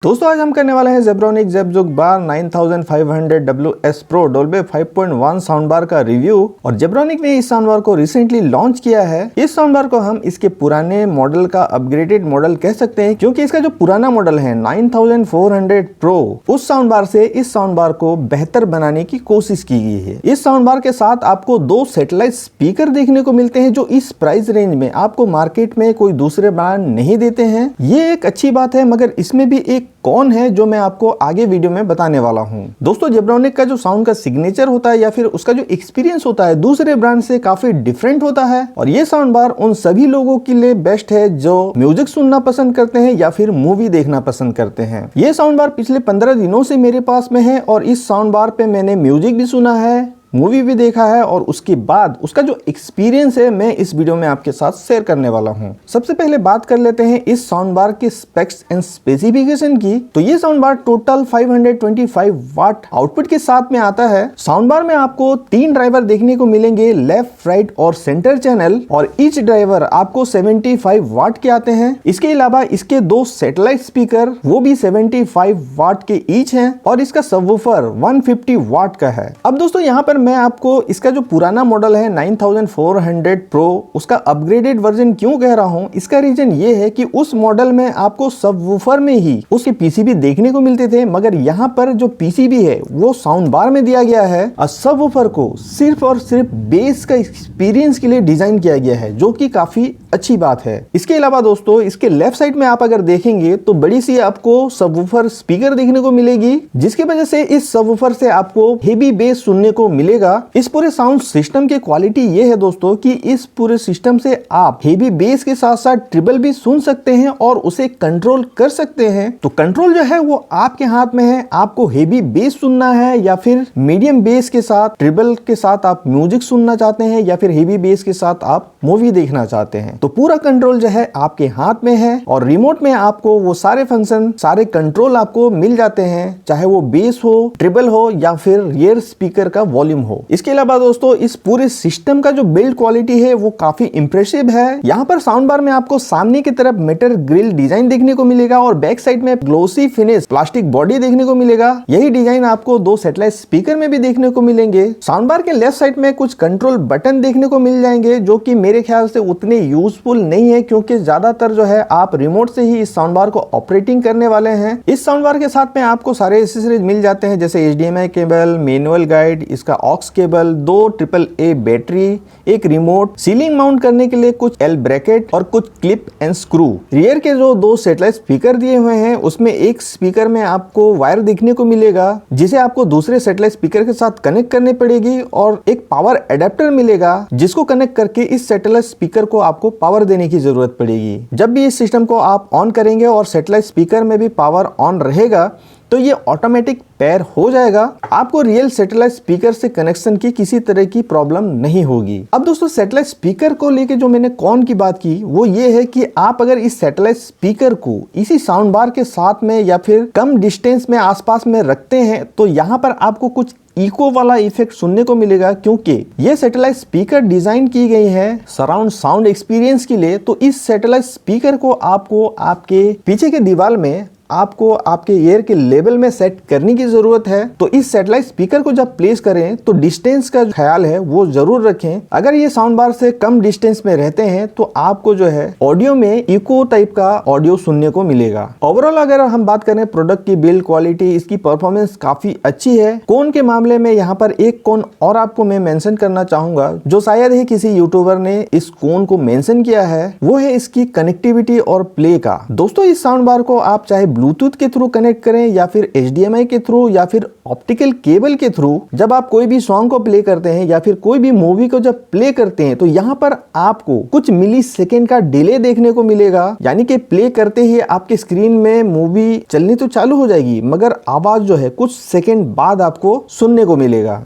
दोस्तों आज हम करने वाले हैं जेब्रोनिक जेबजुक बार 9500 WS Pro डोल्बे 5.1 साउंड बार का रिव्यू। और जेब्रोनिक ने इस साउंड बार को रिसेंटली लॉन्च किया है। इस साउंड बार को हम इसके पुराने मॉडल का अपग्रेडेड मॉडल कह सकते हैं, क्योंकि इसका जो पुराना मॉडल है 9400 Pro, उस साउंड बार से इस साउंड बार को बेहतर बनाने की कोशिश की गई है। इस साउंड बार के साथ आपको दो सैटेलाइट स्पीकर देखने को मिलते हैं, जो इस प्राइस रेंज में आपको मार्केट में कोई दूसरे ब्रांड नहीं देते हैं। ये एक अच्छी बात है, मगर इसमें भी एक कौन है जो मैं आपको आगे वीडियो में बताने वाला हूं। दोस्तों जेब्रोनिक का जो साउंड का सिग्नेचर होता है या फिर उसका जो एक्सपीरियंस होता है दूसरे ब्रांड से काफी डिफरेंट होता है। और ये साउंड बार उन सभी लोगों के लिए बेस्ट है जो म्यूजिक सुनना पसंद करते हैं या फिर मूवी देखना पसंद करते हैं। ये साउंड बार पिछले 15 दिनों से मेरे पास में है और इस साउंड बार पे मैंने म्यूजिक भी सुना है, मूवी भी देखा है, और उसके बाद उसका जो एक्सपीरियंस है मैं इस वीडियो में आपके साथ शेयर करने वाला हूं। सबसे पहले बात कर लेते हैं इस साउंड बार के स्पेक्स एंड स्पेसिफिकेशन की। तो ये साउंड बार टोटल 525 वाट आउटपुट के साथ में आता है। साउंड बार में आपको 3 ड्राइवर देखने को मिलेंगे, लेफ्ट, राइट और सेंटर चैनल, और ईच ड्राइवर आपको 75 वाट के आते हैं। इसके अलावा इसके 2 सैटेलाइट स्पीकर वो भी 75 वाट के ईच हैं, और इसका सबवूफर 150 वाट का है। अब दोस्तों यहाँ पर मैं आपको इसका जो पुराना मॉडल है 9400 Pro, उसका अपग्रेडेड वर्जन क्यों कह रहा हूं, इसका रीजन ये है कि उस मॉडल में आपको सबवूफर में ही उसके पीसीबी देखने को मिलते थे, मगर यहाँ पर जो पीसीबी है वो साउंड बार में दिया गया है। और सबवूफर को सिर्फ और सिर्फ बेस का एक्सपीरियंस के लिए डिजाइन किया गया है, जो कि काफी अच्छी बात है। इसके अलावा दोस्तों इसके लेफ्ट साइड में आप अगर देखेंगे तो बड़ी सी आपको सबवूफर स्पीकर देखने को मिलेगी, जिसकी वजह से इस सबवूफर से आपको हेवी बेस सुनने को मिलेगा। इस पूरे साउंड सिस्टम की क्वालिटी ये है दोस्तों कि इस पूरे सिस्टम से आप हेवी बेस के साथ साथ ट्रिबल भी सुन सकते हैं और उसे कंट्रोल कर सकते हैं। तो कंट्रोल जो है वो आपके हाथ में है, आपको हेवी बेस सुनना है या फिर मीडियम बेस के साथ ट्रिबल के साथ आप म्यूजिक सुनना चाहते हैं या फिर हेवी बेस के साथ आप मूवी देखना चाहते हैं। तो पूरा कंट्रोल जो है आपके हाथ में है, और रिमोट में आपको वो सारे फंक्शन, सारे कंट्रोल आपको मिल जाते हैं, चाहे वो बेस हो, ट्रिबल हो या फिर रियर स्पीकर का वॉल्यूम हो। इसके अलावा दोस्तों इस पूरे सिस्टम का जो बिल्ड क्वालिटी है वो काफी इंप्रेसिव है। यहाँ पर साउंड बार में आपको सामने की तरफ मेटल ग्रिल डिजाइन देखने को मिलेगा और बैक साइड में ग्लोसी फिनिश प्लास्टिक बॉडी देखने को मिलेगा। यही डिजाइन आपको 2 सैटेलाइट स्पीकर में भी देखने को मिलेंगे। साउंड बार के लेफ्ट साइड में कुछ कंट्रोल बटन देखने को मिल जाएंगे, जो कि मेरे ख्याल से उतने यूजफुल नहीं है, क्योंकि ज्यादातर जो है आप रिमोट से ही इस साउंड बार को ऑपरेटिंग करने वाले हैं। इस साउंड बार के साथ में आपको सारे एक्सेसरीज मिल जाते हैं, जैसे HDMI केबल, मैनुअल गाइड, इसका ऑक्स केबल, 2 AAA बैटरी, एक रिमोट, सीलिंग माउंट करने के लिए कुछ L ब्रैकेट और कुछ क्लिप एंड स्क्रू। रियर के जो 2 सैटेलाइट स्पीकर दिए हुए हैं उसमें एक स्पीकर में आपको वायर देखने को मिलेगा, जिसे आपको दूसरे सैटेलाइट स्पीकर के साथ कनेक्ट करनी पड़ेगी, और एक पावर एडेप्टर मिलेगा जिसको कनेक्ट करके इस सैटेलाइट स्पीकर को आपको पावर देने की जरूरत पड़ेगी। जब भी इस सिस्टम को आप ऑन करेंगे और सैटेलाइट स्पीकर में भी पावर ऑन रहेगा तो ये ऑटोमेटिक पेयर हो जाएगा। आपको रियल सैटेलाइट स्पीकर से कनेक्शन की किसी तरह की प्रॉब्लम नहीं होगी। अब दोस्तों सैटेलाइट स्पीकर को लेके जो मैंने कौन की बात की वो ये है कि आप अगर इस सैटेलाइट स्पीकर को इसी साउंड बार के साथ में या फिर कम डिस्टेंस में आसपास में रखते हैं तो यहाँ पर आपको कुछ इको वाला इफेक्ट सुनने को मिलेगा, क्योंकि ये सैटेलाइट स्पीकर डिजाइन की गई है सराउंड साउंड एक्सपीरियंस के लिए। तो इस सैटेलाइट स्पीकर को आपको आपके पीछे के दीवार में आपको आपके ईयर के लेवल में सेट करने की जरूरत है। तो इस सैटेलाइट स्पीकर को जब प्लेस करें तो डिस्टेंस का ख्याल है वो जरूर रखें। अगर ये साउंड बार से कम डिस्टेंस में रहते हैं तो आपको जो है ऑडियो में इको टाइप का ऑडियो सुनने को मिलेगा। ओवरऑल अगर हम बात करें प्रोडक्ट की बिल्ड क्वालिटी, इसकी परफॉर्मेंस काफी अच्छी है। कोन के मामले में यहाँ पर एक कोन और आपको मैं मेंशन करना चाहूंगा, जो शायद ही किसी यूट्यूबर ने इस कोन को मेंशन किया है, वो है इसकी कनेक्टिविटी और प्ले का। दोस्तों इस साउंड बार को आप चाहे ब्लूटूथ के थ्रू कनेक्ट करें या फिर HDMI के थ्रू या फिर ऑप्टिकल केबल के थ्रू, जब आप कोई भी सॉन्ग को प्ले करते हैं या फिर कोई भी मूवी को जब प्ले करते हैं तो यहाँ पर आपको कुछ मिली सेकेंड का डिले देखने को मिलेगा। यानी कि प्ले करते ही आपके स्क्रीन में मूवी चलनी तो चालू हो जाएगी, मगर आवाज जो है कुछ सेकेंड बाद आपको सुनने को मिलेगा।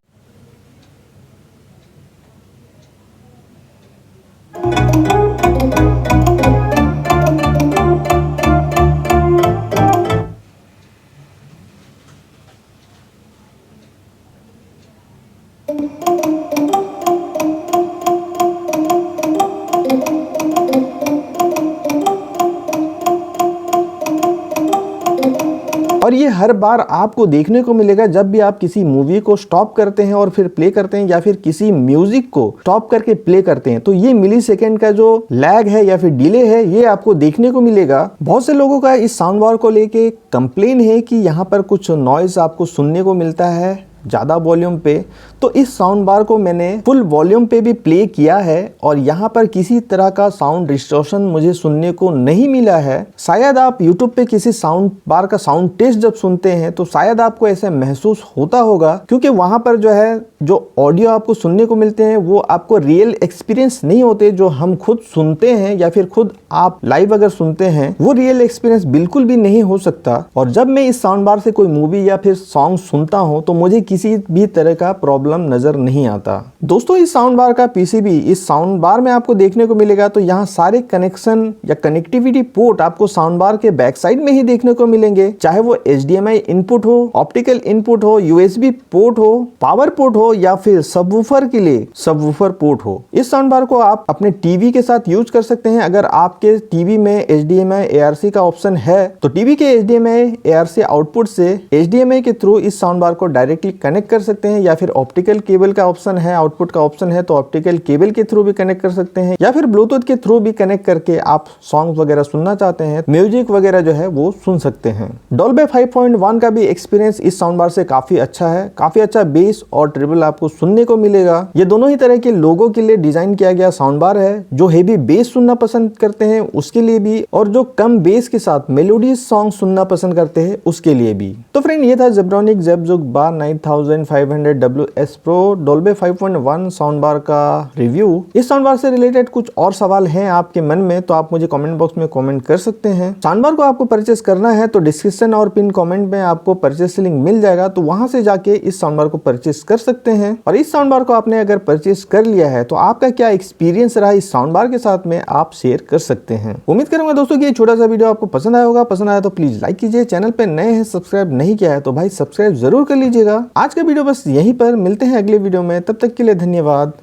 और ये हर बार आपको देखने को मिलेगा जब भी आप किसी मूवी को स्टॉप करते हैं और फिर प्ले करते हैं, या फिर किसी म्यूजिक को स्टॉप करके प्ले करते हैं, तो ये मिली सेकेंड का जो लैग है या फिर डिले है ये आपको देखने को मिलेगा। बहुत से लोगों का इस साउंड बार को लेके कंप्लेन है कि यहाँ पर कुछ नॉइज आपको सुनने को मिलता है ज़्यादा वॉल्यूम पे। तो इस साउंड बार को मैंने फुल वॉल्यूम पे भी प्ले किया है और यहाँ पर किसी तरह का साउंड डिस्टॉर्शन मुझे सुनने को नहीं मिला है। शायद आप YouTube पे किसी साउंड बार का साउंड टेस्ट जब सुनते हैं तो शायद आपको ऐसा महसूस होता होगा, क्योंकि वहाँ पर जो है जो ऑडियो आपको सुनने को मिलते हैं वो आपको रियल एक्सपीरियंस नहीं होते जो हम खुद सुनते हैं, या फिर खुद आप लाइव अगर सुनते हैं वो रियल एक्सपीरियंस बिल्कुल भी नहीं हो सकता। और जब मैं इस साउंड बार से कोई मूवी या फिर सॉन्ग सुनता हूँ तो मुझे किसी भी तरह का प्रॉब्लम नजर नहीं आता। दोस्तों इस साउंड बार का पीसीबी इस साउंड बार में आपको देखने को मिलेगा, तो यहाँ सारे कनेक्शन या कनेक्टिविटी पोर्ट आपको साउंड बार के बैक साइड में ही देखने को मिलेंगे, चाहे वो HDMI इनपुट हो, ऑप्टिकल इनपुट हो, USB पोर्ट हो, पावर पोर्ट हो, या फिर सबवूफर के लिए सबवूफर पोर्ट हो। इस साउंड बार को आप अपने टीवी के साथ यूज कर सकते हैं। अगर आपके टीवी में HDMI ARC का ऑप्शन है तो टीवी के HDMI ARC आउटपुट से HDMI के थ्रू इस साउंड बार को डायरेक्टली कनेक्ट कर सकते हैं, या फिर ऑप्टिकल केबल का ऑप्शन है, आउटपुट का ऑप्शन है तो ऑप्टिकल केबल के थ्रू भी कनेक्ट कर सकते हैं, या फिर ब्लूटूथ के थ्रू भी कनेक्ट करके आप सॉन्ग वगैरह सुनना चाहते हैं, म्यूजिक वगैरह जो है वो सुन सकते हैं। डॉल्बी 5.1 का भी एक्सपीरियंस इस साउंड बार से काफी अच्छा है। काफी अच्छा बेस और ट्रिबल आपको सुनने को मिलेगा। ये दोनों ही तरह के लोगों के लिए डिजाइन किया गया साउंड बार है, जो हेवी बेस सुनना पसंद करते हैं उसके लिए भी, और जो कम बेस के साथ मेलोडियस सॉन्ग सुनना पसंद करते हैं उसके लिए भी। तो फ्रेंड ये था जेब्रॉनिक जेबजुक बार 9500 WS Pro Dolby 5.1 sound bar का रिव्यू। इस साउंड बार से रिलेटेड कुछ और सवाल हैं आपके मन में तो आप मुझे कमेंट बॉक्स में कमेंट कर सकते हैं। साउंड बार को आपको परचेस करना है तो डिस्क्रिप्शन और पिन कमेंट में आपको परचेस लिंक मिल जाएगा, तो वहां से जाके इस साउंड बार को परचेस कर सकते हैं। और इस साउंड बार को आपने अगर परचेस कर लिया है तो आपका क्या एक्सपीरियंस रहा इस साउंड बार के साथ में आप शेयर कर सकते हैं। उम्मीद करूंगा दोस्तों कि ये छोटा सा वीडियो आपको पसंद आया होगा। पसंद आया तो प्लीज लाइक कीजिए, चैनल पे नए हैं सब्सक्राइब नहीं किया है तो भाई सब्सक्राइब जरूर कर लीजिएगा। आज का वीडियो बस यहीं पर, मिलते हैं अगले वीडियो में, तब तक के लिए धन्यवाद।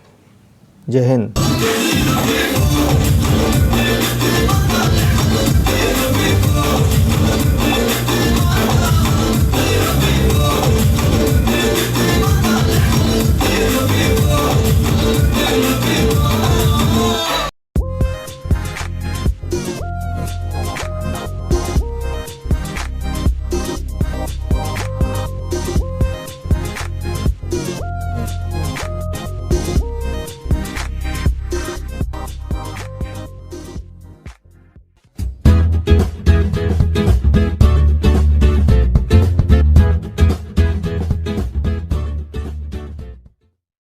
जय हिंद।